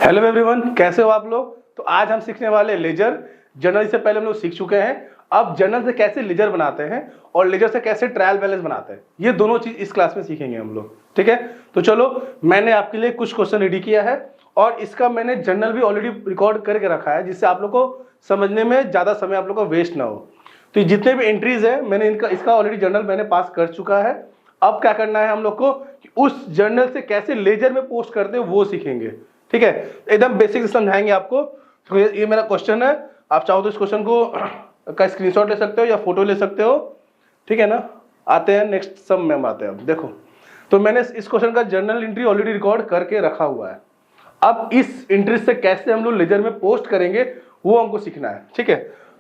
Hello everyone, कैसे हो आप लोग। तो आज हम सीखने वाले लेजर। जर्नल से पहले हम लोग सीख चुके हैं। अब जर्नल से कैसे लेजर बनाते हैं और लेजर से कैसे ट्रायल बैलेंस बनाते हैं, ये दोनों चीज इस क्लास में सीखेंगे हम लोग। ठीक है, तो चलो मैंने आपके लिए कुछ क्वेश्चन रेडी किया है और इसका मैंने जर्नल भी ऑलरेडी रिकॉर्ड करके रखा है, जिससे आप लोग को समझने में ज्यादा समय आप लोग को वेस्ट ना हो। तो जितने भी एंट्रीज है मैंने इसका ऑलरेडी जर्नल मैंने पास कर चुका है। अब क्या करना है हम लोग को कि उस जर्नल से कैसे लेजर में पोस्ट करते हैं वो सीखेंगे। ठीक है, एकदम बेसिक समझाएंगे आपको। तो ये मेरा क्वेश्चन है, आप चाहो तो इस क्वेश्चन को का स्क्रीनशॉट ले सकते हो या फोटो ले सकते हो। ठीक है ना, आते हैं नेक्स्ट सब में हम आते हैं। अब देखो, तो मैंने इस क्वेश्चन का जर्नल एंट्री ऑलरेडी रिकॉर्ड करके रखा हुआ है। अब इस एंट्री से कैसे हम लोग लेजर में पोस्ट करेंगे वो हमको सीखना है। ठीक है,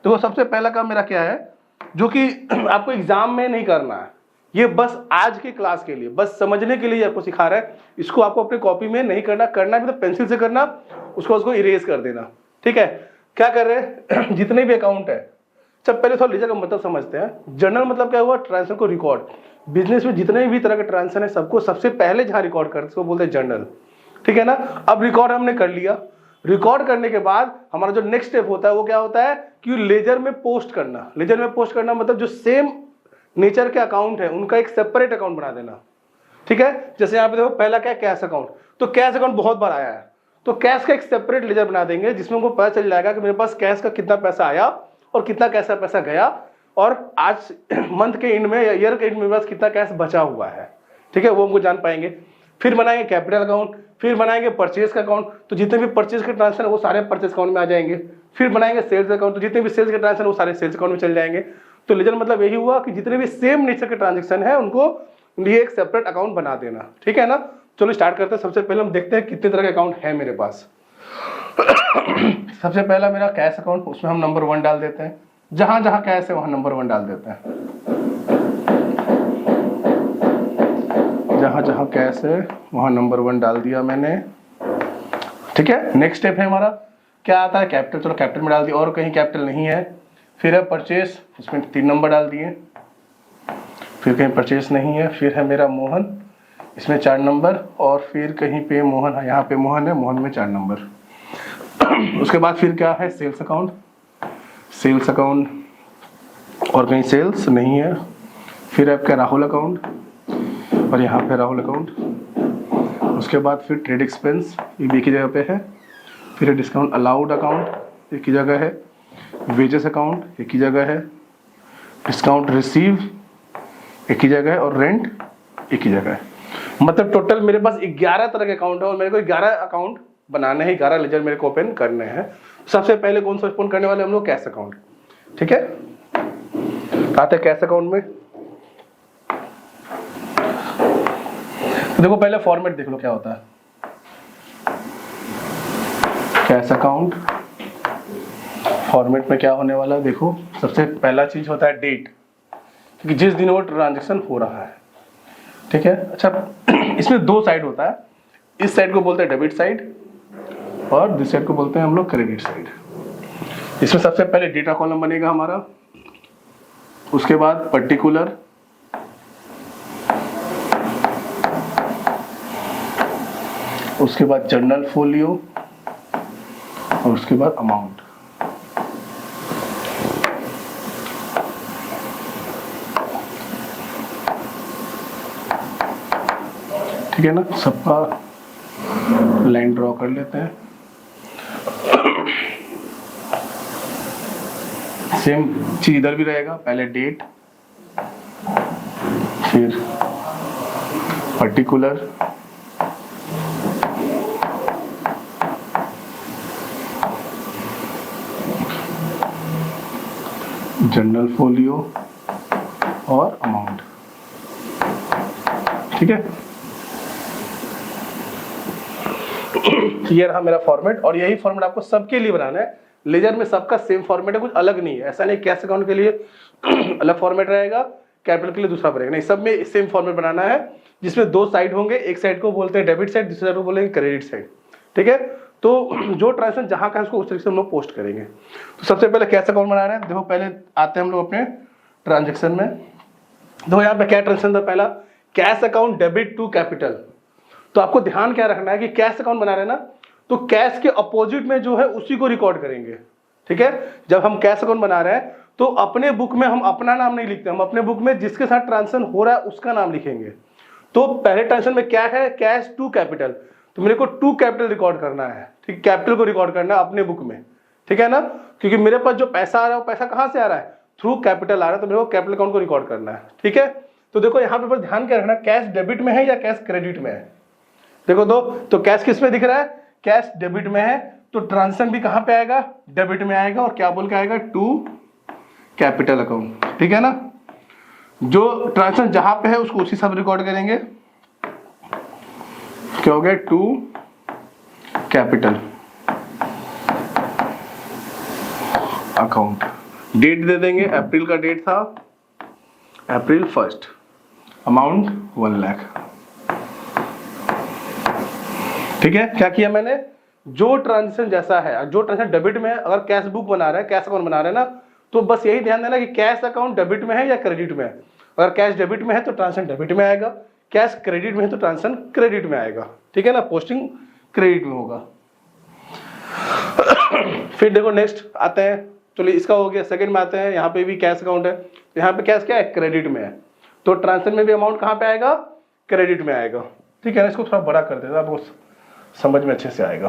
तो वो सबसे पहला काम मेरा क्या है, जो कि आपको एग्जाम में नहीं करना है, ये बस आज के क्लास के लिए, बस समझने के लिए आपको सिखा रहा है। इसको आपको अपने कॉपी में नहीं करना, करना भी तो पेंसिल से करना, उसको इरेज कर देना। ठीक है, क्या कर रहे हैं जितने भी अकाउंट है, सब पहले थोड़ा लेजर का मतलब समझते हैं। जर्नल मतलब क्या हुआ, ट्रांजेक्शन को रिकॉर्ड। बिजनेस में जितने भी तरह के ट्रांजेक्शन है सबको सबसे पहले जहां रिकॉर्ड करते हैं उसको बोलते हैं जर्नल। ठीक है ना, अब रिकॉर्ड हमने कर लिया। रिकॉर्ड करने के बाद हमारा जो नेक्स्ट स्टेप होता है वो क्या होता है कि लेजर में पोस्ट करना। लेजर में पोस्ट करना मतलब जो सेम नेचर के अकाउंट है उनका एक सेपरेट अकाउंट बना देना। ठीक है, जैसे यहाँ पे देखो पहला क्या है, कैश अकाउंट। तो कैश अकाउंट बहुत बार आया है, तो कैश का एक सेपरेट लेजर बना देंगे जिसमें उनको पता चल जाएगा कि मेरे पास कैश का कितना पैसा आया और कितना कैसा पैसा गया, और आज मंथ के एंड में या ईयर के एंड में मेरे पास कितना कैश बचा हुआ है। ठीक है, वो हमको जान पाएंगे। फिर बनाएंगे कैपिटल अकाउंट, फिर बनाएंगे परचेज का अकाउंट, तो जितने भी परचेज के ट्रांजेक्शन वो सारे परचेज अकाउंट में आ जाएंगे। फिर बनाएंगे सेल्स अकाउंट, तो जितने भी सेल्स के ट्रांजेक्शन वो सारे सेल्स अकाउंट में चल जाएंगे। तो लेजर मतलब यही हुआ कि जितने भी सेम नेचर के ट्रांजेक्शन है उनको लिए एक सेपरेट अकाउंट बना देना। ठीक है ना, चलो स्टार्ट करते हैं। सबसे पहले हम देखते हैं कितने तरह के अकाउंट है मेरे पास। सबसे पहला मेरा कैश अकाउंट, उसमें हम नंबर 1 डाल देते हैं। जहां जहां कैश है वहां नंबर 1 डाल देते हैं। जहां जहां कैश है वहां नंबर 1 डाल दिया मैंने। ठीक है, नेक्स्ट स्टेप है हमारा क्या आता है, कैपिटल। चलो कैपिटल में डाल दिया, और कहीं कैपिटल नहीं है। फिर है परचेस, इसमें 3 नंबर डाल दिए। फिर कहीं परचेस नहीं है। फिर है मेरा मोहन, इसमें 4 नंबर। और फिर कहीं पे मोहन है, यहाँ पे मोहन है, मोहन में 4 नंबर। उसके बाद फिर क्या है, सेल्स अकाउंट। सेल्स अकाउंट और कहीं सेल्स नहीं है। फिर आपका राहुल अकाउंट, और यहाँ पे राहुल अकाउंट। उसके बाद फिर ट्रेड एक्सपेंस, ये भी एक ही जगह पे है। फिर डिस्काउंट अलाउड अकाउंट एक ही जगह है। वेजेस अकाउंट एक ही जगह है। डिस्काउंट रिसीव एक ही जगह है, और रेंट एक ही जगह है। मतलब टोटल मेरे पास 11 तरह के अकाउंट है और मेरे को 11 अकाउंट बनाने हैं, 11 लेजर मेरे को ओपन करने हैं। सबसे पहले कौन सा ओपन करने वाले हम लोग, कैश अकाउंट। ठीक है, आते हैं कैश अकाउंट में। तो देखो पहले फॉर्मेट देख लो क्या होता है। कैश अकाउंट फॉर्मेट में क्या होने वाला है, देखो सबसे पहला चीज होता है डेट, क्योंकि जिस दिन वो ट्रांजैक्शन हो रहा है। ठीक है, अच्छा इसमें 2 साइड होता है। इस साइड को बोलते हैं डेबिट साइड और दिस साइड को बोलते हैं हम लोग क्रेडिट साइड। इसमें सबसे पहले डेटा कॉलम बनेगा हमारा, उसके बाद पर्टिकुलर, उसके बाद जर्नल फोलियो, और उसके बाद अमाउंट। ठीक है ना, सबका लाइन ड्रॉ कर लेते हैं। सेम चीज इधर भी रहेगा, पहले डेट, फिर पर्टिकुलर, जनरल फोलियो और अमाउंट। ठीक है, ये रहा मेरा फॉर्मेट, और यही फॉर्मेट आपको सबके लिए बनाना है। लेजर में सबका सेम फॉर्मेट है, कुछ अलग नहीं है। ऐसा नहीं कैश अकाउंट के लिए अलग फॉर्मेट रहेगा, कैपिटल के लिए दूसरा रहेगा, नहीं, सब में सेम फॉर्मेट बनाना है, जिसमें 2 साइड होंगे। एक साइड को बोलते हैं डेबिट साइड, दूसरे साइड को बोलेंगे क्रेडिट साइड। ठीक है, तो जो ट्रांजेक्शन जहां का है उसको उस तरीके से हम लोग पोस्ट करेंगे। तो सबसे पहले कैश अकाउंट बना रहे हैं। देखो पहले आते हैं हम लोग अपने ट्रांजेक्शन में। देखो यहाँ पे क्या ट्रांजेक्शन था, पहला cash account debit to capital. तो आपको ध्यान क्या रखना है कि कैश अकाउंट बना रहे हैं ना, तो कैश के अपोजिट में जो है उसी को रिकॉर्ड करेंगे। ठीक है, जब हम कैश अकाउंट बना रहे हैं तो अपने बुक में हम अपना नाम नहीं लिखते, हम अपने बुक में जिसके साथ ट्रांजेक्शन हो रहा है उसका नाम लिखेंगे। तो पहले ट्रांजेक्शन में क्या है, कैश टू कैपिटल, तो मेरे को टू कैपिटल रिकॉर्ड करना है। ठीक, कैपिटल को रिकॉर्ड करना है अपने बुक में, ठीक है ना, क्योंकि मेरे पास जो पैसा आ रहा है वो पैसा कहां से आ रहा है, थ्रू कैपिटल आ रहा है, तो मेरे को कैपिटल अकाउंट को रिकॉर्ड करना है। ठीक है, तो देखो यहाँ पे ध्यान क्या रखना, कैश डेबिट में है या कैश क्रेडिट में है। देखो तो कैश किस में दिख रहा है, कैश डेबिट में है, तो ट्रांजेक्शन भी कहां पे आएगा, डेबिट में आएगा, और क्या बोल के आएगा, टू कैपिटल अकाउंट। ठीक है ना, जो ट्रांजेक्शन जहां पे है उसको उसी सब रिकॉर्ड करेंगे। क्या हो गया, टू कैपिटल अकाउंट। डेट दे देंगे, अप्रैल का डेट था, अप्रैल 1, अमाउंट 1 लाख। ठीक है, क्या किया मैंने, जो ट्रांजेक्शन जैसा है, जो ट्रांजेक्शन डेबिट में है, अगर कैश बुक बना रहे हैं, कैश अकाउंट बना रहे हैं ना, तो बस यही ध्यान देना कि कैश अकाउंट डेबिट में है या क्रेडिट में है। अगर कैश डेबिट में है तो ट्रांजेक्शन डेबिट में आएगा, कैश क्रेडिट में है तो ट्रांजेक्शन क्रेडिट में आएगा। ठीक है ना, पोस्टिंग क्रेडिट में होगा। फिर देखो नेक्स्ट आते हैं, चलिए इसका हो गया, सेकंड में आते हैं, यहाँ पे भी कैश अकाउंट है, यहाँ पे कैश क्या है, क्रेडिट में है, तो ट्रांजेक्शन में भी अमाउंट कहाँ पे आएगा, क्रेडिट में आएगा। ठीक है ना, इसको थोड़ा बड़ा कर देता, आपको समझ में अच्छे से आएगा।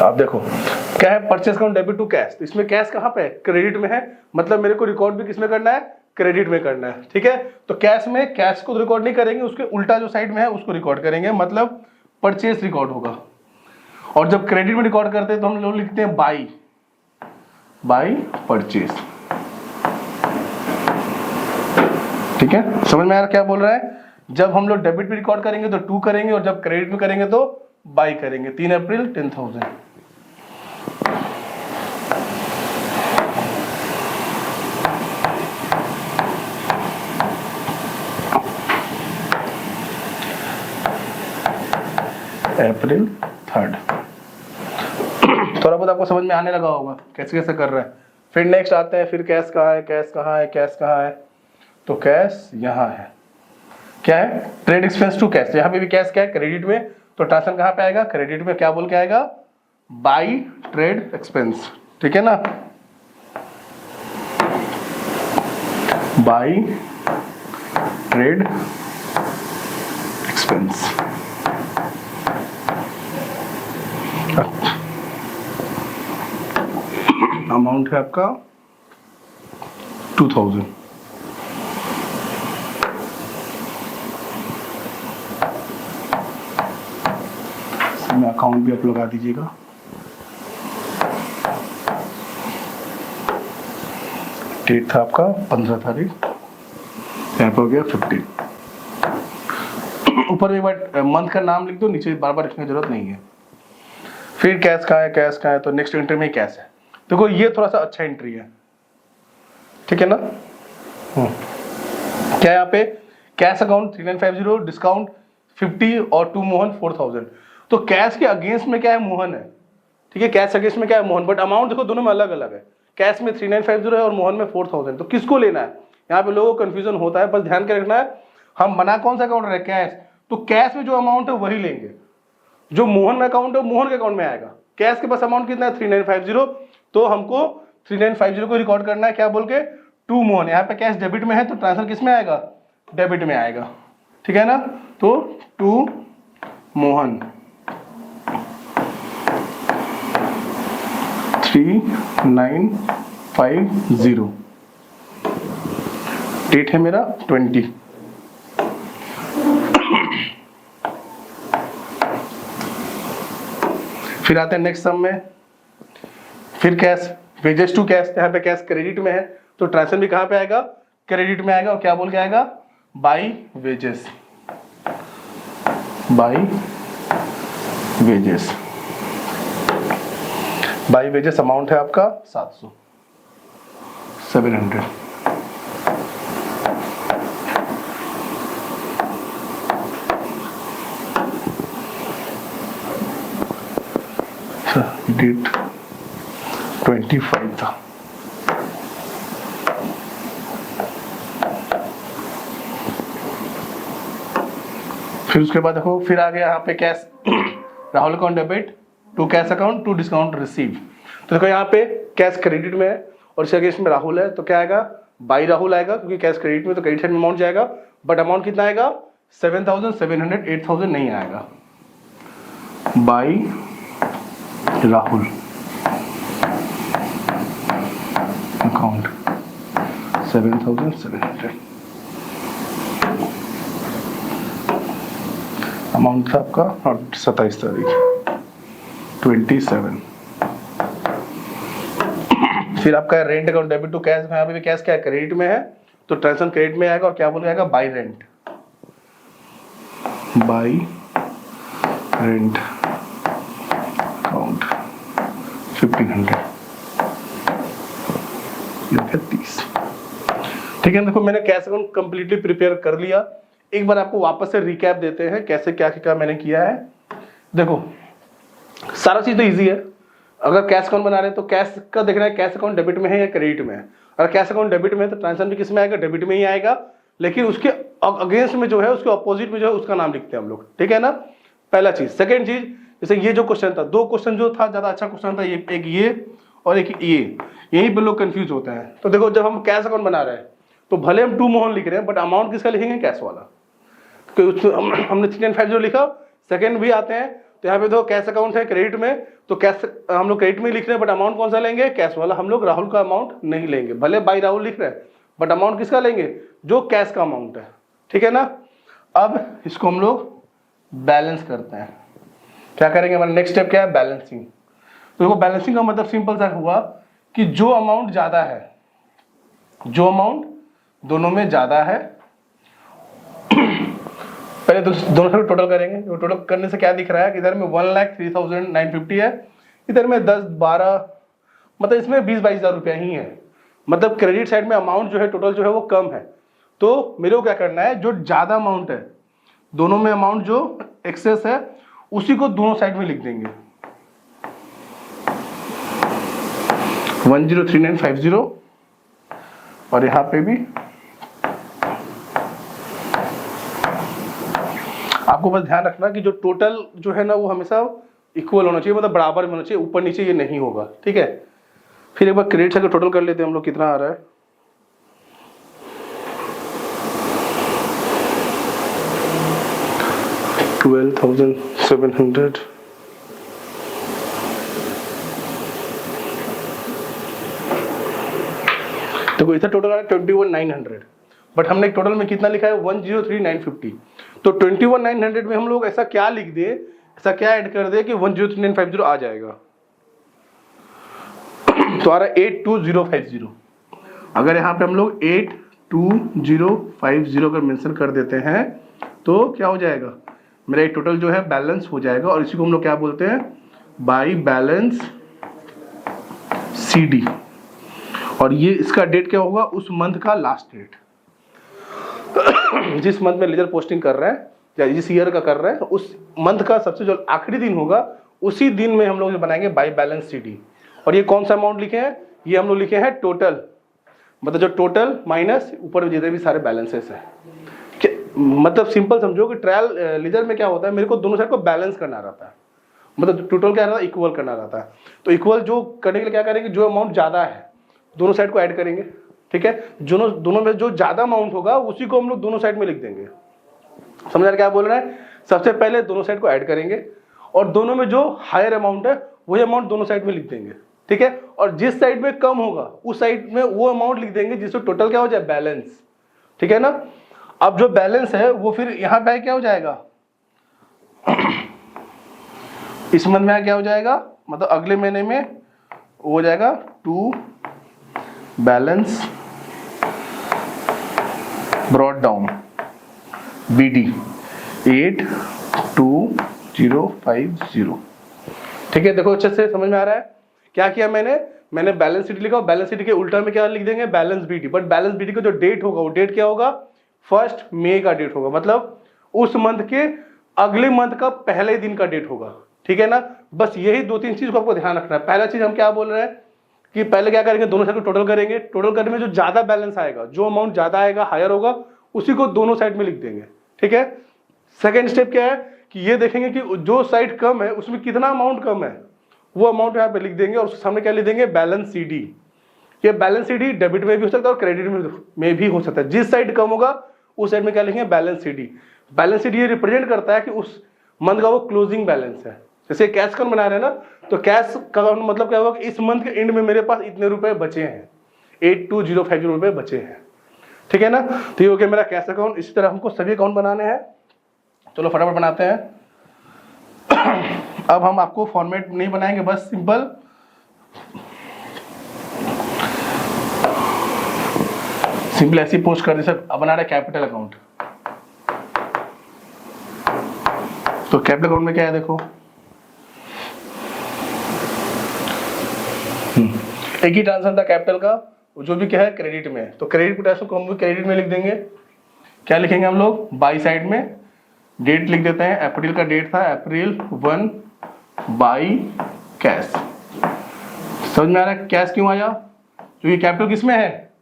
आप देखो क्या है, purchase account debit to cash, तो इसमें कैश कहाँ पे है, क्रेडिट में है, मतलब मेरे को रिकॉर्ड भी किसमें करना है, क्रेडिट में करना है। ठीक है, तो कैश में कैश को रिकॉर्ड नहीं करेंगे, उसके उल्टा जो साइड में है उसको रिकॉर्ड करेंगे, मतलब परचेस रिकॉर्ड होगा। और जब क्रेडिट में रिकॉर्ड करते हैं तो हम लोग लिखते हैं बाई परचेस। ठीक है, समझ में आ रहा क्या बोल रहा है, जब हम लोग डेबिट में रिकॉर्ड करेंगे तो टू करेंगे, और जब क्रेडिट में करेंगे तो बाई करेंगे। 3 अप्रैल 10,000। अप्रैल 3rd। थोड़ा बहुत आपको समझ में आने लगा होगा कैसे कैसे कर रहा है। फिर नेक्स्ट आते हैं, फिर कैश कहाँ है, कैश कहाँ है, कैश कहाँ है, तो कैश यहाँ है, क्या है, ट्रेड एक्सपेंस टू कैश, यहाँ पे भी कैश क्या है, क्रेडिट में, तो ट्रांजेक्शन कहाँ पे आएगा, क्रेडिट में, क्या बोल के आएगा, बाई ट्रेड एक्सपेंस। ठीक है ना, बाई ट्रेड एक्सपेंस। अमाउंट है आपका 2000। इसमें अकाउंट भी आप लगा दीजिएगा। डेट था आपका 15 तारीख, यहाँ पे हो गया 15। ऊपर एक बार मंथ का नाम लिख दो, नीचे बार बार लिखने की जरूरत नहीं है। फिर कैश कहाँ है, कैश कहाँ है, तो नेक्स्ट एंट्री में कैश है। देखो ये थोड़ा सा अच्छा एंट्री है, ठीक है ना। क्या यहाँ पे कैश अकाउंट 3950, डिस्काउंट 50 और टू मोहन 4000। तो कैश के अगेंस्ट में क्या है, मोहन है, ठीक है, कैश अगेंस्ट में क्या है, मोहन, बट अमाउंट देखो दोनों में अलग अलग है। कैश में 3950 है और मोहन में 4000। तो किसको लेना है, यहाँ पे लोगों को कंफ्यूजन होता है, बस ध्यान के रखना है, हम बना कौन सा अकाउंट है, कैश, तो कैश में जो अमाउंट है वही लेंगे, जो मोहन में अकाउंट है मोहन के अकाउंट में आएगा। कैश के पास अमाउंट कितना है 3950, तो हमको 3950 को रिकॉर्ड करना है, क्या बोल के, टू मोहन। यहाँ पे कैश डेबिट में है तो ट्रांसफर किस में आएगा, डेबिट में आएगा, ठीक है ना। तो टू मोहन 3950, डेट है मेरा 20। फिर आते हैं नेक्स्ट सम में, फिर कैश वेजेस टू कैश, यहाँ पे कैश क्रेडिट में है तो ट्रांजेक्शन भी कहाँ पे आएगा, क्रेडिट में आएगा, और क्या बोल के आएगा, by wages, by wages. By wages amount है आपका 700। डेट 25 था। फिर उसके बाद देखो फिर आ गया यहाँ पे cash Rahul account debit to cash account to discount receive. तो देखो यहाँ पे कैश क्रेडिट में है और इसके अगेंस्ट में राहुल है, तो क्या आएगा बाई राहुल आएगा, क्योंकि कैश क्रेडिट में तो क्रेडिट साइड में अमाउंट जाएगा, बट अमाउंट कितना आएगा 7,700, 8,000 नहीं आएगा, बाई राहुल अकाउंट 7,700। अमाउंट था आपका 27 तारीख 27। फिर आपका rent account debit to cash, यहाँ पे भी कैश क्या है क्रेडिट में है, तो ट्रांजेक्शन क्रेडिट में आएगा और क्या बोल आएगा by rent, by rent account 1,500 30। ठीक है, देखो मैंने कैश अकाउंट कंप्लीटली प्रिपेयर कर लिया। एक बार आपको वापस से रिकैप देते हैं कैसे क्या क्या मैंने किया है। देखो सारा चीज तो इजी है, अगर कैश अकाउंट बना रहे हैं तो कैश का देखना है कैश अकाउंट डेबिट में है या क्रेडिट में है। अगर कैश अकाउंट डेबिट में है तो ट्रांजेक्शन भी किस में आएगा, डेबिट में ही आएगा, लेकिन उसके अगेंस्ट में जो है उसके अपोजिट में जो है उसका नाम लिखते हैं हम लोग, ठीक है ना, पहला चीज। सेकेंड चीज, जैसे ये जो क्वेश्चन था, दो क्वेश्चन जो था ज्यादा अच्छा क्वेश्चन था, ये एक ये और एक ये, यहीं पे लोग कंफ्यूज होते हैं। तो देखो जब हम कैश अकाउंट बना रहे हैं तो भले हम 2 मोहन लिख रहे हैं, बट अमाउंट किसका लिखेंगे, कैश वाला, क्योंकि हमने 3950 लिखा, सेकंड भी आते हैं, तो यहाँ पे तो कैश अकाउंट है क्रेडिट में, तो कैश हम लोग क्रेडिट में लिख रहे हैं, बट अमाउंट कौन सा लेंगे, कैश वाला। हम लोग राहुल का अमाउंट नहीं लेंगे, भले बाई राहुल लिख रहे हैं, बट अमाउंट किसका लेंगे, जो कैश का अमाउंट है, ठीक है ना। अब इसको हम लोग बैलेंस करते हैं। क्या करेंगे, हमारा नेक्स्ट स्टेप क्या है, बैलेंसिंग। तो देखो बैलेंसिंग का मतलब सिंपल सा हुआ कि जो अमाउंट ज्यादा है, जो अमाउंट दोनों में ज्यादा है, पहले दोनों से टोटल करेंगे। तो टोटल करने से क्या दिख रहा है कि इधर में 1,03,950 है, इधर में 10-12, मतलब इसमें 20-22 हज़ार रुपया ही है, मतलब क्रेडिट साइड में अमाउंट जो है टोटल जो है वो कम है। तो मेरे को क्या करना है, जो ज्यादा अमाउंट है दोनों में, अमाउंट जो एक्सेस है उसी को दोनों साइड में लिख देंगे, 103950, और यहां पे भी आपको बस ध्यान रखना कि जो टोटल जो है ना वो हमेशा इक्वल होना चाहिए, मतलब बराबर में होना चाहिए, ऊपर नीचे ये नहीं होगा, ठीक है। फिर एक बार क्रेडिट साइड का टोटल कर लेते हैं हम लोग, कितना आ रहा है, $12,700, देखो इधर टोटल आ रहा है 21,900, बट हमने टोटल में कितना लिखा है, 1,03,950। तो 21,900 में हम लोग ऐसा क्या लिख दे, ऐसा क्या ऐड कर दे कि 1,03,950 आ जाएगा, तो आ रहा है 82050। अगर यहाँ पे हम लोग 82050 अगर मेंशन कर देते हैं तो क्या हो जाएगा, मेरा एक टोटल जो है बैलेंस हो जाएगा, और इसी को हम लोग क्या बोलते हैं, बाई बैलेंस CD। और ये इसका डेट क्या होगा, उस मंथ का लास्ट डेट, जिस मंथ में लेजर पोस्टिंग कर रहे हैं या जिस ईयर का कर रहे हैं, उस मंथ का सबसे जो आखिरी दिन होगा उसी दिन में हम लोग बनाएंगे बाई बैलेंस CD। और ये कौन सा अमाउंट लिखे हैं, ये हम लोग लिखे हैं टोटल, मतलब जो टोटल माइनस ऊपर जितने भी सारे बैलेंसेस हैं। मतलब सिंपल समझो कि ट्रायल लेजर में क्या होता है, मेरे को दोनों साइड को बैलेंस करना रहता है, मतलब टोटल क्या रहता है, इक्वल करना रहता है। तो इक्वल जो करने के लिए क्या करेंगे, जो अमाउंट ज्यादा है दोनों साइड को ऐड करेंगे, ठीक है। दोनों में जो ज्यादा अमाउंट होगा उसी को हम लोग दोनों साइड में लिख देंगे। समझ रहे क्या बोल रहे हैं, सबसे पहले दोनों साइड को ऐड करेंगे और दोनों में जो हायर अमाउंट है वही अमाउंट दोनों साइड में लिख देंगे, ठीक है। और जिस साइड में कम होगा उस साइड में वो अमाउंट लिख देंगे जिससे टोटल क्या हो जाए, बैलेंस, ठीक है ना। अब जो बैलेंस है वो फिर यहां पे क्या हो जाएगा, इस मंथ में क्या हो जाएगा, मतलब अगले महीने में हो जाएगा to balance brought down BD 82050, ठीक है। देखो अच्छे से समझ में आ रहा है क्या किया मैंने बैलेंस CD लिखा, बैलेंस CD के उल्टा में क्या लिख देंगे, balance BD। But balance BD का जो डेट होगा वो डेट क्या होगा, 1 मई का डेट होगा, मतलब उस मंथ के अगले मंथ का पहले दिन का डेट होगा, ठीक है ना। बस यही 2-3 चीज को आपको ध्यान रखना है। पहला चीज हम क्या बोल रहे हैं कि पहले क्या करेंगे, दोनों साइड को टोटल करेंगे, टोटल करने में जो ज्यादा बैलेंस आएगा, जो अमाउंट ज्यादा आएगा, हायर होगा, उसी को दोनों साइड में लिख देंगे, ठीक है। सेकेंड स्टेप क्या है कि ये देखेंगे कि जो साइड कम है उसमें कितना अमाउंट कम है, वो अमाउंट यहाँ पे लिख देंगे और उसके सामने क्या लिख देंगे, बैलेंस CD। ये बैलेंस CD डेबिट में भी हो सकता है और क्रेडिट में भी हो सकता है। जिस साइड कम होगा उस साइड में क्या लिखेंगे, बैलेंस CD। बैलेंस CD ये रिप्रेजेंट करता है कि उस मंथ का वो क्लोजिंग बैलेंस है। जैसे कैश अकाउंट बना रहे हैं ना, तो कैश का मतलब क्या होगा कि इस मंथ के एंड में मेरे पास इतने रुपए बचे हैं, 82050 रुपए बचे हैं, ठीक है ना। तो ये हो गया मेरा कैश अकाउंट। इसी तरह हमको सभी अकाउंट बनाने हैं, चलो फटाफट बनाते हैं। अब हम आपको फॉर्मेट नहीं बनाएंगे, बस सिंपल ऐसी पोस्ट कर दे सर। अब बना रहे कैपिटल अकाउंट। तो कैपिटल अकाउंट में क्या है देखो, एक ही ट्रांसफर था कैपिटल का, जो भी क्या है क्रेडिट में, तो क्रेडिट ट्रांसफर को हम भी क्रेडिट में लिख देंगे। क्या लिखेंगे हम लोग, बाई साइड में डेट लिख देते हैं, अप्रैल का डेट था, अप्रैल 1 बाई कैश। समझ में आ रहा है कैश क्यों आया, क्योंकि कैपिटल किस में है,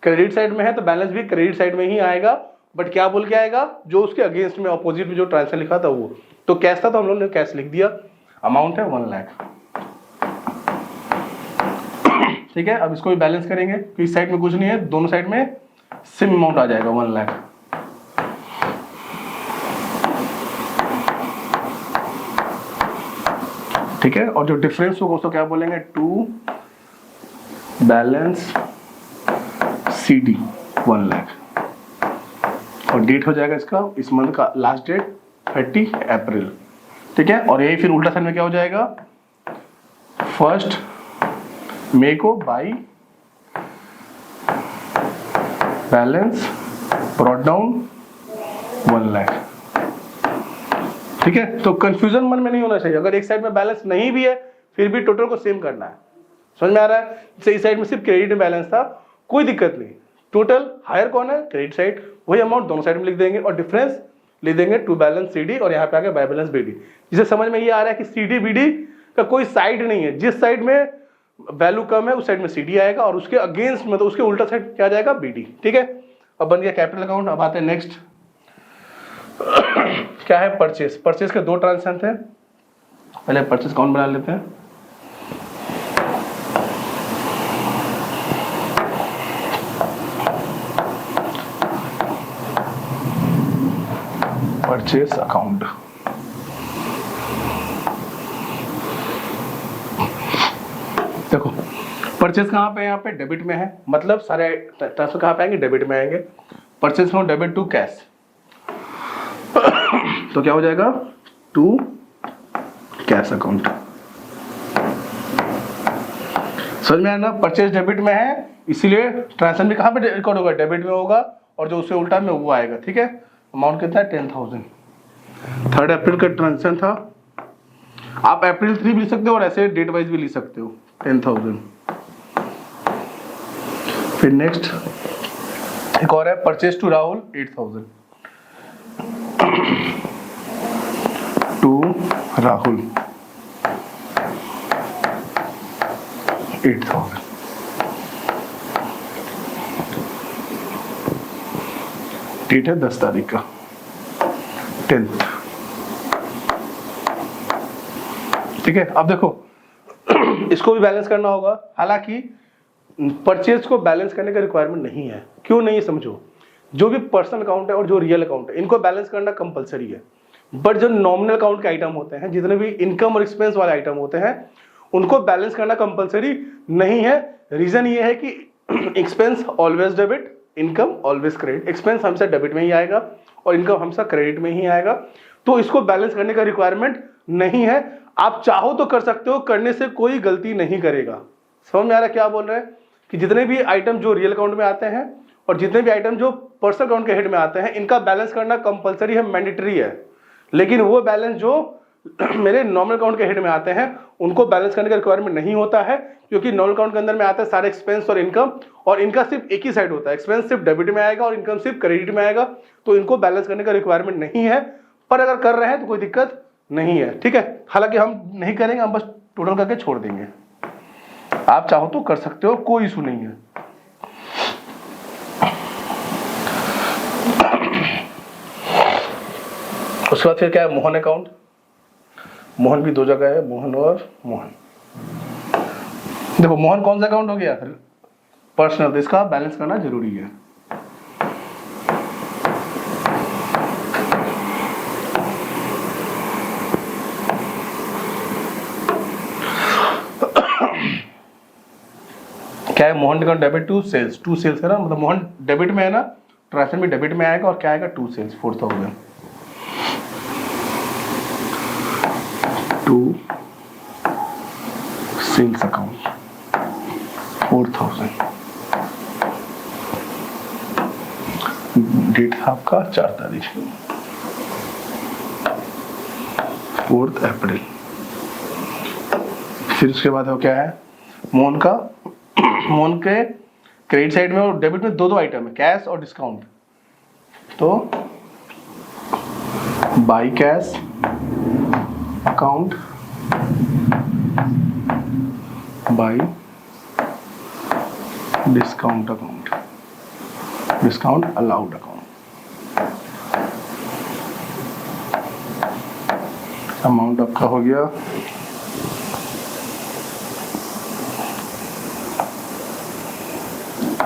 क्रेडिट साइड में है, तो बैलेंस भी क्रेडिट साइड में ही आएगा। बट क्या बोल के आएगा, जो उसके अगेंस्ट में ऑपोजिट में जो ट्रांसफर लिखा था वो, तो कैश था तो हम लोग ने कैश लिख दिया। अमाउंट है 1 लाख, ठीक है। अब इसको भी बैलेंस करेंगे, तो इस साइड में कुछ नहीं है, दोनों साइड में सेम अमाउंट आ जाएगा 1 लाख। ठीक है, और जो डिफरेंस होगा उसको क्या बोलेंगे, टू बैलेंस CD 1 लाख, और डेट हो जाएगा इसका इस मंथ का लास्ट डेट 30 अप्रैल, ठीक है। और यही फिर उल्टा साइड में क्या हो जाएगा, 1 मई को by balance brought down 1 lakh, ठीक है। तो कंफ्यूजन मन में नहीं होना चाहिए, अगर एक साइड में बैलेंस नहीं भी है फिर भी टोटल को सेम करना है। समझ में आ रहा है, जैसे इस साइड में सिर्फ क्रेडिट में बैलेंस था, कोई दिक्कत नहीं, टोटल हायर कौन है, क्रेडिट साइड, वही अमाउंट दोनों साइड में लिख देंगे और डिफरेंस लिख देंगे टू बैलेंस CD, और यहाँ पे आगे बाय बैलेंस BD। जिसे समझ में ये आ रहा है कि CD BD का कोई साइड नहीं है, जिस साइड में वैल्यू कम है उस साइड में CD आएगा और उसके अगेंस्ट मतलब उसके उल्टा साइड क्या जाएगा, BD, ठीक है। अब बन गया कैपिटल अकाउंट। अब आते हैं नेक्स्ट क्या है, परचेस। परचेस के 2 ट्रांजेक्शन थे, पहले परचेस अकाउंट बना लेते हैं। परचेस अकाउंट, देखो परचेस कहाँ पे है, यहाँ पे डेबिट में है, मतलब सारे ट्रांसफर कहाँ पे आएंगे, डेबिट में आएंगे। Purchase from debit to cash, तो क्या हो जाएगा, टू कैश अकाउंट। समझ में आया ना, परचेस डेबिट में है इसीलिए ट्रांसफर भी कहाँ पे रिकॉर्ड होगा, डेबिट में होगा, और जो उससे उल्टा में वो आएगा, ठीक है। अमाउंट कितना है, 10,000। 3 अप्रैल का ट्रांजेक्शन था, आप अप्रैल 3 भी लिख सकते हो और ऐसे डेट वाइज भी लिख सकते हो, 10,000। फिर नेक्स्ट एक और है, purchase to Rahul 8,000, to Rahul 8,000, date है 10 तारीख का, 10th, ठीक है। अब देखो इसको भी बैलेंस करना होगा, हालांकि परचेज को बैलेंस करने का रिक्वायरमेंट नहीं है। क्यों नहीं है समझो, जो भी पर्सनल अकाउंट है और जो रियल अकाउंट है इनको बैलेंस करना कंपलसरी है, बट जो नॉमिनल अकाउंट के आइटम होते हैं, जितने भी इनकम और एक्सपेंस वाले आइटम होते हैं, उनको बैलेंस करना कंपलसरी नहीं है। रीजन ये है कि expense always debit, income always credit. Expense हमेशा डेबिट में ही आएगा और इनकम हमेशा क्रेडिट में ही आएगा, तो इसको बैलेंस करने का रिक्वायरमेंट नहीं है। आप चाहो तो कर सकते हो, करने से कोई गलती नहीं करेगा। समझ में आ रहा है क्या बोल रहे हैं, कि जितने भी आइटम जो रियल अकाउंट में आते हैं और जितने भी आइटम जो पर्सनल अकाउंट के हेड में आते हैं, इनका बैलेंस करना कंपलसरी है, मैंडेटरी है। लेकिन वो बैलेंस जो मेरे नॉर्मल अकाउंट के हेड में आते हैं उनको बैलेंस करने का रिक्वायरमेंट नहीं होता है, क्योंकि नॉर्मल अकाउंट के अंदर में आता है सारे एक्सपेंस और इनकम, और इनका सिर्फ एक ही साइड होता है, एक्सपेंस सिर्फ डेबिट में आएगा और इनकम सिर्फ क्रेडिट में आएगा, तो इनको बैलेंस करने का रिक्वायरमेंट नहीं है। पर अगर कर रहे हैं तो कोई दिक्कत नहीं है, ठीक है। हालांकि हम नहीं करेंगे, हम बस टोटल करके छोड़ देंगे। आप चाहो तो कर सकते हो, कोई इशू नहीं है। उसके बाद फिर क्या है, मोहन अकाउंट। मोहन भी दो जगह है, मोहन और मोहन। देखो मोहन कौन सा अकाउंट हो गया, पर्सनल, इसका बैलेंस करना जरूरी है। क्या है, Mohan account debit to sales, to sales है ना, मतलब मोहन डेबिट में है ना, ट्रांजैक्शन भी डेबिट में आएगा और क्या आएगा, to sales 4000, to sales account 4000। Date था आपका 4 तारीख, 4 अप्रैल। फिर उसके बाद वो क्या है, मोहन का, मोहन के क्रेडिट साइड में और डेबिट में दो आइटम है, कैश और डिस्काउंट। तो by cash account, by discount account, discount allowed account. Amount आपका हो गया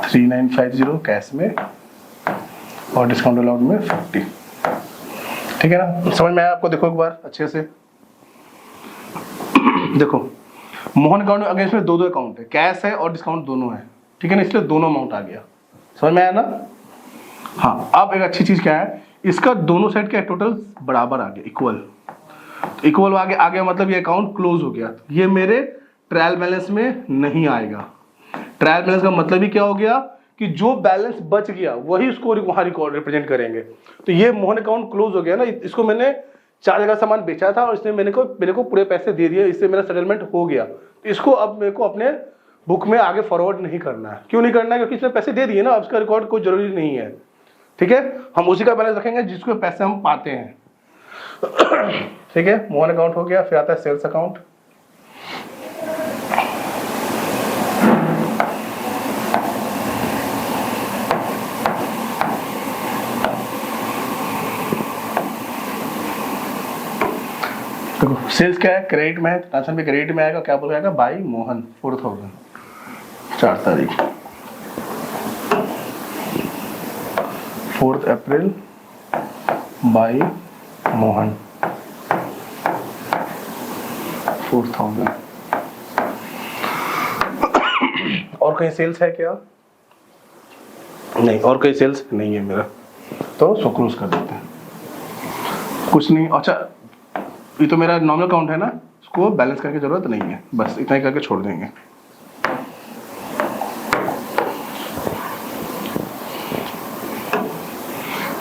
3950 कैश में और डिस्काउंट अलाउड में 50। ठीक है ना, समझ में आया आपको? देखो एक बार अच्छे से देखो, मोहन अकाउंट में अगेंस्ट में दो अकाउंट है, कैश है और डिस्काउंट दोनों है, ठीक है ना, इसलिए दोनों अमाउंट आ गया। समझ में आया ना? हाँ, अब एक अच्छी चीज क्या है, इसका दोनों साइड का टोटल बराबर आ गया, इक्वल। तो इक्वल आ गया मतलब ये अकाउंट क्लोज हो गया, ये मेरे ट्रायल बैलेंस में नहीं आएगा। ट्रायल बैलेंस का मतलब ही क्या हो गया कि जो बैलेंस बच गया वही उसको वहां रिकॉर्ड रिप्रेजेंट करेंगे। तो ये मोहन अकाउंट क्लोज हो गया ना, इसको मैंने 4 जगह सामान बेचा था और इसने मेरे को पूरे पैसे दे दिए, इससे मेरा सेटलमेंट हो गया। तो इसको अब मेरे को अपने बुक में आगे फॉरवर्ड नहीं करना है। क्यों नहीं करना है? क्योंकि इसने पैसे दे दिए ना, अब इसका रिकॉर्ड कोई जरूरी नहीं है। ठीक है, हम उसी का बैलेंस रखेंगे जिसको पैसे हम पाते हैं। ठीक है, मोहन अकाउंट हो गया। फिर आता है सेल्स अकाउंट। देखो सेल्स क्या है, क्रेडिट में है, ट्रांसफर भी क्रेडिट में आएगा। क्या बोल जाएगा, बाई मोहन 4000, 4 तारीख 4 अप्रैल, बाई मोहन 4000। और कहीं सेल्स है क्या? नहीं, और कहीं सेल्स नहीं है मेरा, तो क्लोज कर देते हैं। कुछ नहीं। अच्छा, ये तो मेरा नॉर्मल अकाउंट है ना, इसको बैलेंस करके जरूरत नहीं है, बस इतना ही करके छोड़ देंगे।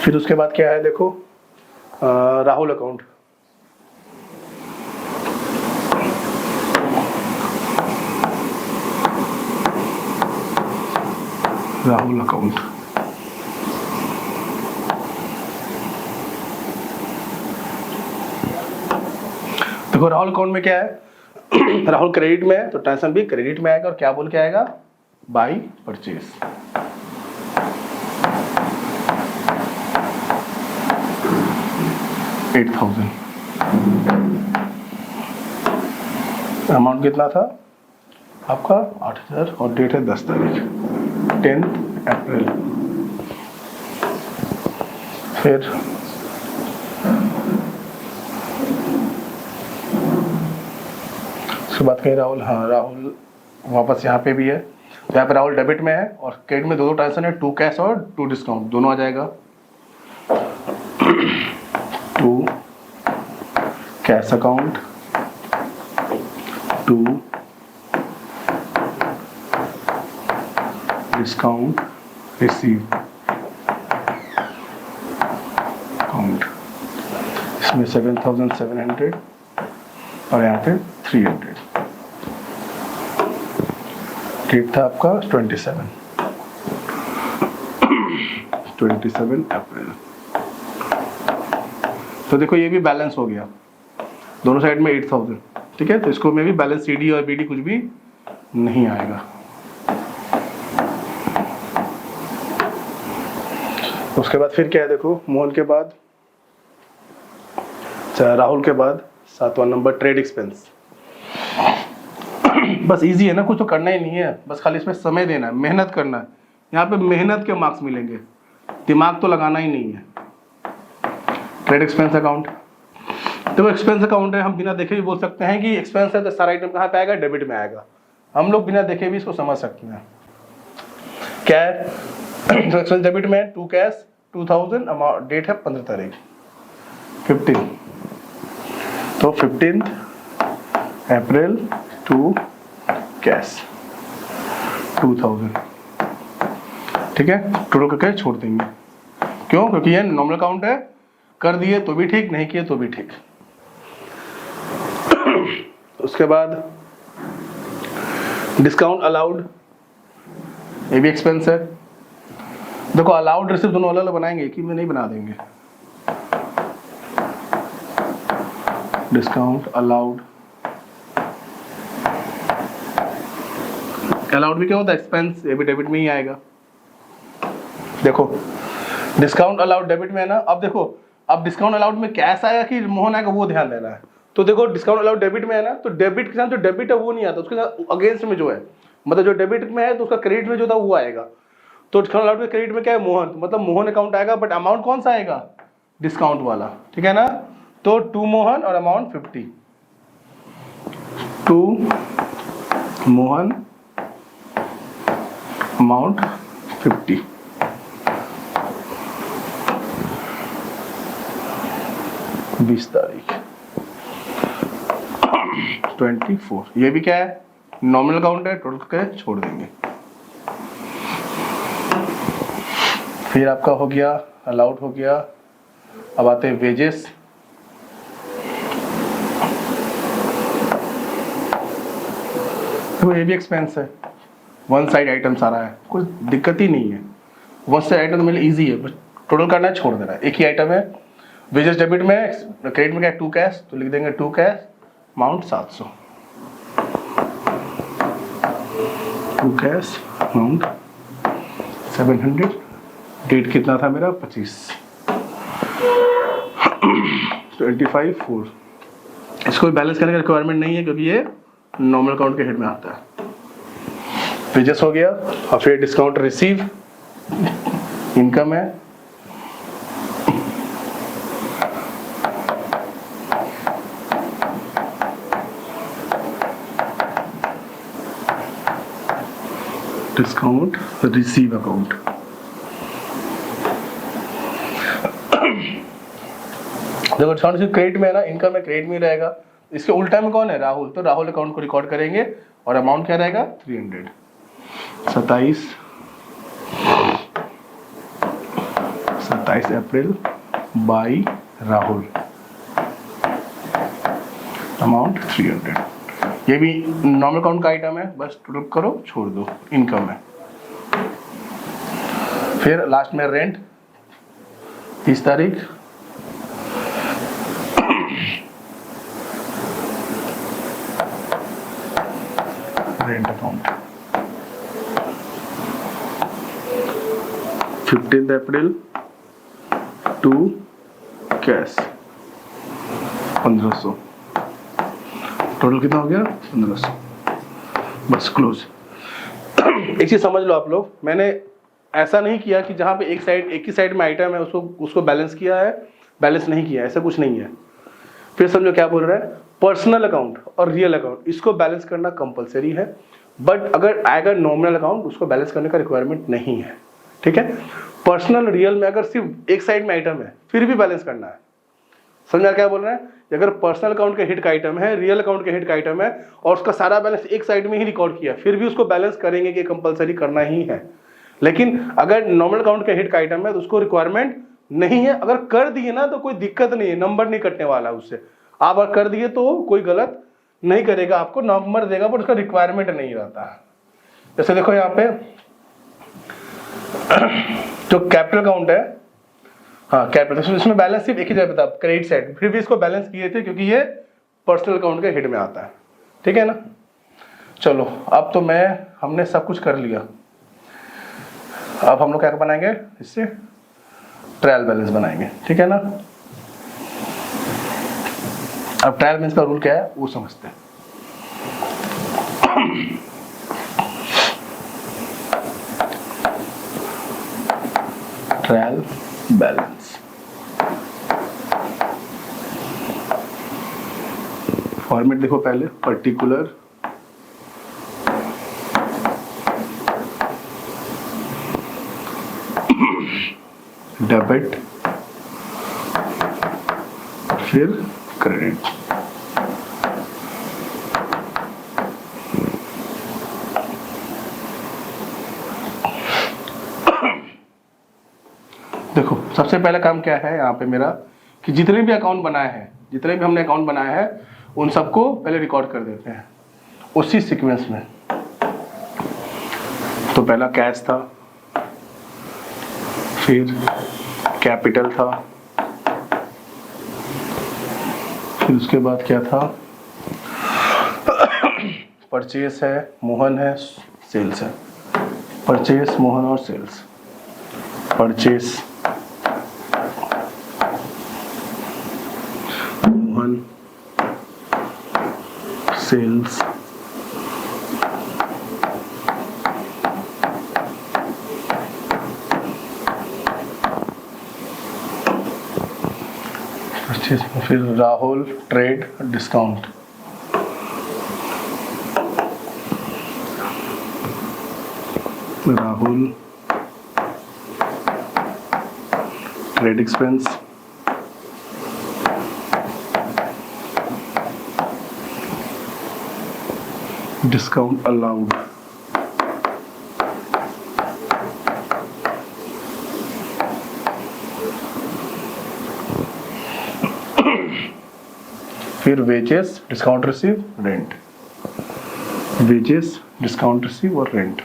फिर उसके बाद क्या है, देखो राहुल अकाउंट। राहुल अकाउंट देखो, राहुल अकाउंट में क्या है, राहुल क्रेडिट में है तो ट्रांसफर भी क्रेडिट में आएगा और क्या बोल के आएगा, बाई परचेज। $8,000। अमाउंट कितना था आपका, 8000 और डेट है 10 तारीख 10 अप्रैल। फिर उसके बाद कहीं राहुल, हाँ राहुल वापस यहाँ पे भी है, तो यहाँ पे राहुल डेबिट में है और क्रेडिट में दो ट्रांजेक्शन है, 2 कैश और 2 डिस्काउंट, दोनों आ जाएगा। 2 cash account, 2 discount receive account. इसमें 7700 और यहाँ पे 300। डेट था आपका 27 अप्रैल। तो देखो ये भी बैलेंस हो गया, दोनों साइड में 8000। ठीक है, तो इसको में भी बैलेंस सीडी और बीडी कुछ भी नहीं आएगा। उसके बाद फिर क्या है, देखो मोहन के बाद अच्छा, राहुल के बाद 7वां नंबर ट्रेड एक्सपेंस। बस इजी है ना, कुछ तो करना ही नहीं है, बस खाली इसमें समय देना है, मेहनत करना है। यहाँ पे मेहनत के मार्क्स मिलेंगे, दिमाग तो लगाना ही नहीं है। ट्रेड एक्सपेंस अकाउंट, देखो एक्सपेंस अकाउंट है, हम बिना देखे भी बोल सकते हैं कि एक्सपेंस है तो सारा आइटम कहाँ पे आएगा, डेबिट में आएगा। हम लोग बिना देखे भी इसको समझ सकते हैं। क्या है तो एक्सपेंस डेबिट में टू कैश 2000, अमाउंट डेट है 15 तारीख 15, तो 15 अप्रैल टू कैश 2000, ठीक है। टोटल करके छोड़ देंगे, क्यों? क्योंकि ये नॉर्मल अकाउंट है, कर दिए तो भी ठीक, नहीं किए तो भी ठीक। उसके बाद डिस्काउंट अलाउड, ये भी एक्सपेंस है। देखो अलाउड रिसिप्ट दोनों अलग अलग बनाएंगे, एक ही में नहीं बना देंगे। डिस्काउंट अलाउड, अलाउड भी क्या होता है, एक्सपेंस, ये भी डेबिट में ही आएगा। देखो डिस्काउंट अलाउड डेबिट में है ना। अब देखो, अब डिस्काउंट अलाउड में कैश आएगा कि मोहन आएगा, वो ध्यान देना है। तो देखो डिस्काउंट अलाउड डेबिट में है ना, तो डेबिट के साथ जो डेबिट है वो नहीं आता, उसके साथ अगेंस्ट में जो है, मतलब जो डेबिट में है तो उसका क्रेडिट में जो था वो आएगा। तो डिस्काउंट अलाउड में क्रेडिट में क्या है, मोहन, मतलब मोहन अकाउंट आएगा, बट अमाउंट कौन सा आएगा, डिस्काउंट वाला, ठीक है ना। तो टू मोहन और अमाउंट 50, टू मोहन अमाउंट 50, 20 तारीख 24। ये भी क्या है, नॉमिनल अकाउंट है, टोटल के छोड़ देंगे। फिर आपका हो गया अलाउड, हो गया। अब आते हैं वेजेस। तो ये भी एक्सपेंस है, वन साइड आइटम सारा है, कोई दिक्कत ही नहीं है। वन साइड आइटम तो मेरे लिए ईजी है, बस टोटल करना है, छोड़ देना है। एक ही आइटम है। वेजेस डेबिट में, क्रेडिट में क्या है, टू कैश, तो लिख देंगे to cash amount 700, to cash amount 700, date कितना था मेरा 25, 25/4। इसको बैलेंस करने का रिक्वायरमेंट नहीं है क्योंकि ये नॉर्मल अकाउंट के हेड में आता है। वेजेस हो गया। और फिर डिस्काउंट रिसीव, इनकम है। डिस्काउंट रिसीव अकाउंट, देखो डिस्काउंट रिसीव क्रेडिट में है ना, इनकम में क्रेडिट में रहेगा। इसके उल्टा में कौन है, राहुल, तो राहुल अकाउंट को रिकॉर्ड करेंगे और अमाउंट क्या रहेगा 300, 27 अप्रैल बाई राहुल, अमाउंट 300। ये भी नॉर्मल अकाउंट का आइटम है, बस टोटल करो छोड़ दो, इनकम है। फिर लास्ट में रेंट 30 तारीख, rent account 15 April to cash 1500, total कितना हो गया 1500, बस क्लोज। एक चीज समझ लो आप लोग, मैंने ऐसा नहीं किया कि जहां पे एक ही साइड में आइटम है उसको बैलेंस किया है, बैलेंस नहीं किया, ऐसा कुछ नहीं है। फिर समझो क्या बोल रहा है, पर्सनल अकाउंट और रियल अकाउंट इसको बैलेंस करना कंपलसरी है, बट अगर आएगा नॉमिनल अकाउंट उसको बैलेंस करने का रिक्वायरमेंट नहीं है, ठीक है। पर्सनल रियल में अगर सिर्फ एक साइड में आइटम है फिर भी बैलेंस करना है। समझा क्या बोल रहे हैं, अगर पर्सनल अकाउंट के हिट का आइटम है, रियल अकाउंट के हिट का आइटम है और उसका सारा बैलेंस एक साइड में ही रिकॉर्ड किया, फिर भी उसको बैलेंस करेंगे कि कंपलसरी करना ही है। लेकिन अगर नॉमिनल अकाउंट के हिट का आइटम है तो उसको रिक्वायरमेंट नहीं है, अगर कर दिए ना तो कोई दिक्कत नहीं है, नंबर नहीं कटने वाला है उससे। आप अगर कर दिए तो कोई गलत नहीं करेगा, आपको नंबर देगा बट उसका रिक्वायरमेंट नहीं रहता। जैसे देखो यहाँ पे जो कैपिटल अकाउंट है, हाँ कैपिटल, इसमें बैलेंस सिर्फ एक ही जगह पे था, क्रेडिट साइड, फिर भी इसको बैलेंस किए थे क्योंकि ये पर्सनल अकाउंट के हेड में आता है, ठीक है ना। चलो अब तो हमने सब कुछ कर लिया। अब हम लोग क्या बनाएंगे, इससे ट्रायल बैलेंस बनाएंगे, ठीक है ना। अब ट्रायल बैलेंस का रूल क्या है वो समझते हैं। ट्रायल बैलेंस फॉर्मेट देखो पहले, पर्टिकुलर डेबिट फिर क्रेडिट। देखो सबसे पहला काम क्या है यहाँ पे मेरा कि जितने भी अकाउंट बनाए हैं, जितने भी हमने अकाउंट बनाए हैं उन सबको पहले रिकॉर्ड कर देते हैं उसी सीक्वेंस में। तो पहला कैश था, फिर कैपिटल था, फिर उसके बाद क्या था, परचेस है, मोहन है, सेल्स है। परचेस, मोहन और सेल्स। परचेस, मोहन, सेल्स, फिर Rahul trade discount. Rahul trade expense, discount allowed. फिर wages, discount receive, rent. Wages, discount receive और रेंट।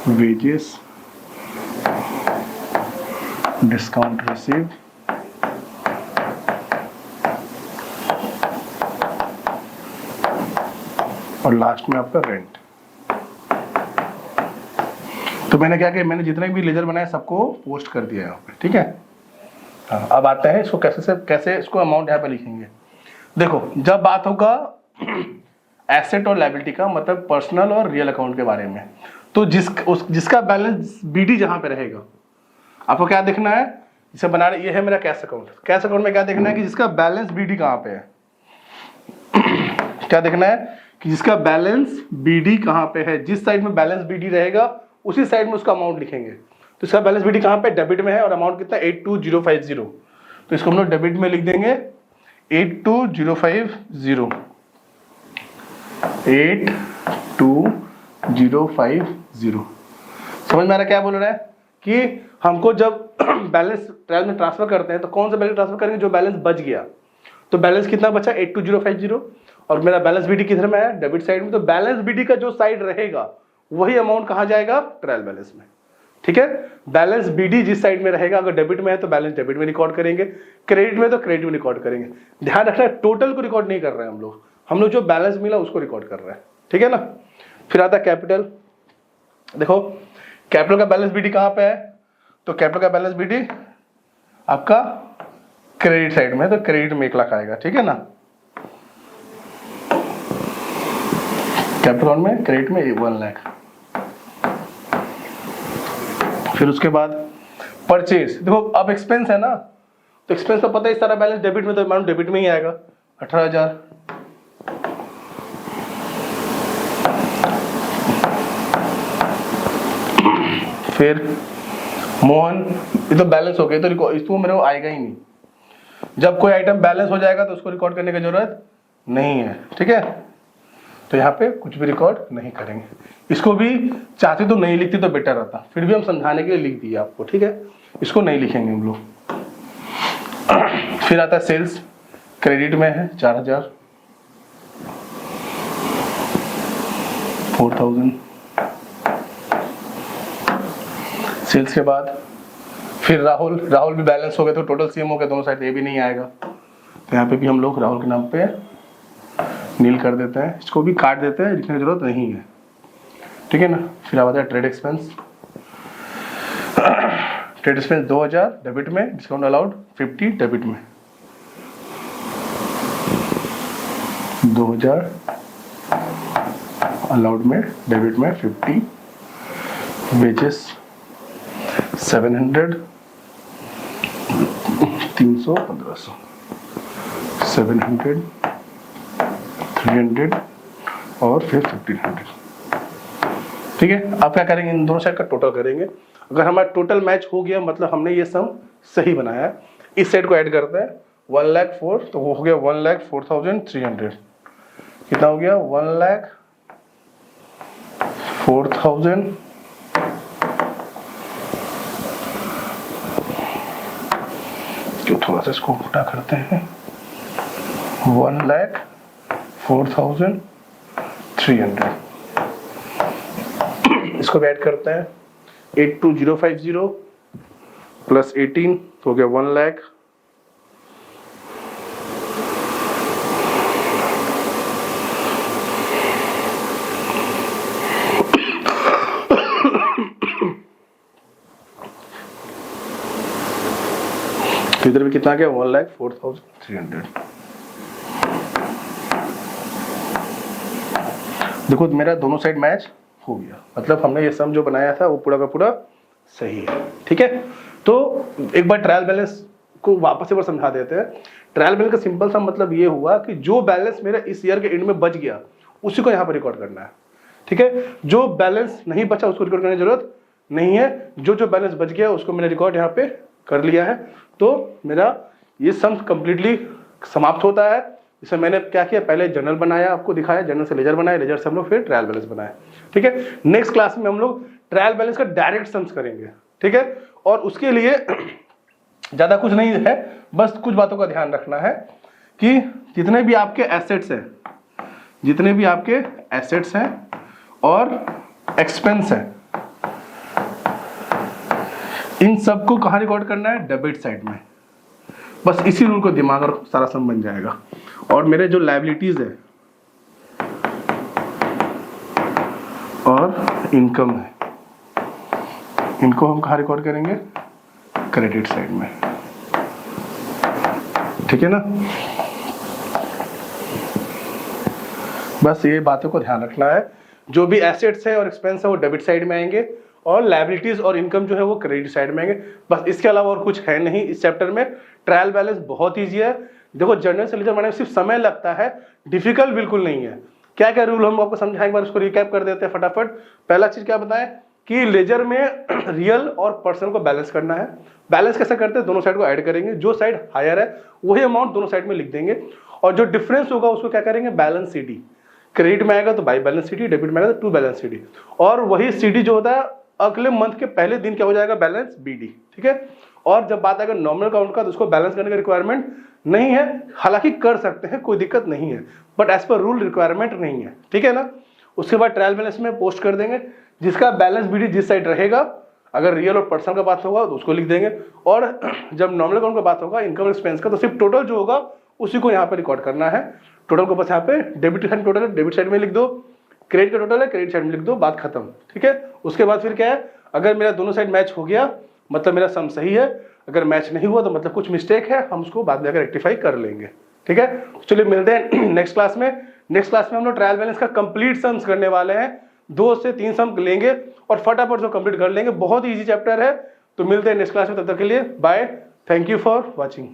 वेजेस, डिस्काउंट रिसीव, और लास्ट में आपका रेंट। तो मैंने क्या किया, मैंने जितने भी लेजर बनाए सबको पोस्ट कर दिया यहाँ पे, ठीक है। हाँ, अब आते हैं इसको कैसे इसको अमाउंट यहाँ पे लिखेंगे। देखो जब बात होगा एसेट और लायबिलिटी का, मतलब पर्सनल और रियल अकाउंट के बारे में, तो जिसका बैलेंस बीडी जहां पे रहेगा, आपको क्या देखना है, इसे बना रहे, ये है मेरा कैश अकाउंट। कैश अकाउंट में क्या देखना है कि जिसका बैलेंस बीडी कहां पे है। क्या देखना है कि जिसका बैलेंस बीडी कहां पे है, जिस साइड में बैलेंस बीडी रहेगा उसी साइड में उसका अमाउंट लिखेंगे। तो इसका बैलेंस बीडी कहां पे, डेबिट में है, और अमाउंट कितना 82050। तो इसको हम लोग डेबिट में लिख देंगे 82050। 82050। समझ में आ रहा क्या बोल रहा है कि हमको जब बैलेंस ट्रायल में ट्रांसफर करते हैं तो कौन सा बैलेंस ट्रांसफर करेंगे, जो बैलेंस बच गया। तो बैलेंस कितना बचा 82050, और मेरा बैलेंस बीडी किधर में है, डेबिट साइड में। तो बैलेंस बीडी का जो साइड रहेगा वही अमाउंट कहां जाएगा, ट्रायल बैलेंस में, ठीक है। बैलेंस बीडी जिस साइड में रहेगा, अगर डेबिट में है तो बैलेंस डेबिट में रिकॉर्ड करेंगे, क्रेडिट में तो क्रेडिट में रिकॉर्ड करेंगे। ध्यान रखना टोटल को रिकॉर्ड नहीं कर रहे हैं हम लोग जो बैलेंस मिला उसको रिकॉर्ड कर रहे हैं, ठीक है ना। फिर आता है कैपिटल। देखो कैपिटल का बैलेंस बीडी कहां पे है, तो कैपिटल का बैलेंस बीडी आपका क्रेडिट साइड में, तो क्रेडिट में 1 लाख आएगा, ठीक है ना। कैपिटल में, क्रेडिट में 1 लाख। फिर उसके बाद परचेज। देखो अब एक्सपेंस है ना, तो एक्सपेंस का पता है, इस सारा बैलेंस डेबिट में, तो अमाउंट डेबिट में ही आएगा 18,000। फिर मोहन, ये तो बैलेंस हो गया, तो इसको मेरे को आएगा ही नहीं। जब कोई आइटम बैलेंस हो जाएगा तो उसको रिकॉर्ड करने की जरूरत नहीं है, ठीक है। तो यहाँ पे कुछ भी रिकॉर्ड नहीं करेंगे। इसको भी चाहते तो नहीं लिखती तो बेटर रहता, फिर भी हम समझाने के लिए लिख दिए आपको, ठीक है। इसको नहीं लिखेंगे हम लोग। फिर आता है सेल्स, क्रेडिट में है 4000, 4000। सेल्स के बाद फिर राहुल भी बैलेंस हो गया, तो टोटल सीएम हो गया, दोनों साइड, ये भी नहीं आएगा। तो यहाँ पे भी हम लोग राहुल के नाम पे नील कर देते हैं, इसको भी काट देते हैं, लिखने की जरूरत नहीं है, ठीक है ना। फिर आता है trade expense. Trade expense 2000 debit में, डिस्काउंट अलाउड 50 डेबिट में। 2000, अलाउड में, डेबिट में 50, वेजेस 700, 300, 1500, 700, 300 और फिर 1500। ठीक है, अब क्या करेंगे, इन दोनों साइड का टोटल करेंगे। अगर हमारा टोटल मैच हो गया मतलब हमने ये सम सही बनाया है। इस साइड को ऐड करते हैं, 1,04,000 तो वो हो गया 1,04,300। कितना हो गया, 1,04,000 जो थोड़ा सा इसको उल्टा करते हैं, 1,04,300। इसको भी ऐड करते हैं, 82050 प्लस 18 तो हो गया 1 लाख। तो इधर भी कितना गया, 1,04,300। देखो मेरा दोनों साइड मैच हो गया, मतलब हमने ये सम जो बनाया था वो पूरा का पूरा सही है। ठीक है, तो एक बार ट्रायल बैलेंस को वापस एक बार समझा देते हैं। ट्रायल बैलेंस का सिंपल सा मतलब ये हुआ कि जो बैलेंस मेरा इस ईयर के एंड में बच गया उसी को यहाँ पर रिकॉर्ड करना है। ठीक है, जो बैलेंस नहीं बचा उसको रिकॉर्ड करने की जरूरत नहीं है, जो बैलेंस बच गया उसको मैंने रिकॉर्ड यहाँ पे कर लिया है। तो मेरा ये सम कंप्लीटली समाप्त होता है। इसमें मैंने क्या किया, पहले जनरल बनाया, आपको दिखाया, जनरल से लेजर बनाया, लेजर से हम लोग फिर ट्रायल बैलेंस बनाया। ठीक है, नेक्स्ट क्लास में हम लोग ट्रायल बैलेंस का डायरेक्ट सम्स करेंगे। ठीक है, और उसके लिए ज्यादा कुछ नहीं है, बस कुछ बातों का ध्यान रखना है कि जितने भी आपके एसेट्स हैं और एक्सपेंस है, इन सबको कहाँ रिकॉर्ड करना है, डेबिट साइड में। बस इसी रूल को दिमाग रखो, सारा सम बन जाएगा। और मेरे जो लायबिलिटीज है और इनकम है, इनको हम कहाँ रिकॉर्ड करेंगे, क्रेडिट साइड में। ठीक है ना, बस ये बातों को ध्यान रखना है। जो भी एसेट्स है और एक्सपेंस है वो डेबिट साइड में आएंगे और लायबिलिटीज और इनकम जो है वो क्रेडिट साइड में आएंगे। बस इसके अलावा और कुछ है नहीं इस चैप्टर में। ट्रायल बैलेंस बहुत ईजी है। देखो जनरल से लेजर बनाने में सिर्फ समय लगता है, डिफिकल्ट बिल्कुल नहीं है। क्या क्या रूल हम आपको समझाएं, एक बार उसको रिकैप कर देते हैं फटाफट। पहला चीज क्या बताएं कि लेजर में रियल और पर्सनल को बैलेंस करना है। बैलेंस कैसे करते हैं, दोनों साइड को ऐड करेंगे, जो साइड हायर है वही अमाउंट दोनों साइड में लिख देंगे और जो डिफरेंस होगा उसको क्या करेंगे, बैलेंस सीडी। क्रेडिट में आएगा तो बाई बैलेंस सीडी, डेबिट में आएगा तो टू बैलेंस सीडी, और वही सीडी जो होता है अगले मंथ के पहले दिन क्या हो जाएगा, बैलेंस बीडी। ठीक है, और जब बात आएगा नॉमिनल काउंट का तो उसको बैलेंस करने का रिक्वायरमेंट नहीं है, हालांकि कर सकते हैं, कोई दिक्कत नहीं है, but as per rule requirement नहीं है। ठीक है ना, उसके बाद ट्रायल बैलेंस में पोस्ट कर देंगे, जिसका बैलेंस बीडी जिस साइड रहेगा, अगर रियल और पर्सनल का बात होगा तो उसको लिख देंगे, और जब नॉमिनल काउंट का बात होगा इनकम एक्सपेंस का तो सिर्फ टोटल जो होगा उसी को यहाँ पे रिकॉर्ड करना है। टोटल को बस यहाँ पे डेबिट साइड टोटल है, डेबिट साइड में लिख दो, क्रेडिट का टोटल है, क्रेडिट साइड में लिख दो, बात खत्म। ठीक है, उसके बाद फिर क्या है, अगर मेरा दोनों साइड मैच हो गया मतलब मेरा सम सही है, अगर मैच नहीं हुआ तो मतलब कुछ मिस्टेक है, हम उसको बाद में आकर रेक्टिफाई कर लेंगे। ठीक है, चलिए मिलते हैं नेक्स्ट क्लास में। नेक्स्ट क्लास में हम लोग ट्रायल बैलेंस का कंप्लीट सम्स करने वाले हैं, 2 से 3 सम लेंगे और फटाफट से कंप्लीट कर लेंगे। बहुत ही इजी चैप्टर है, तो मिलते हैं नेक्स्ट क्लास में, तब तक के लिए bye, thank you for watching.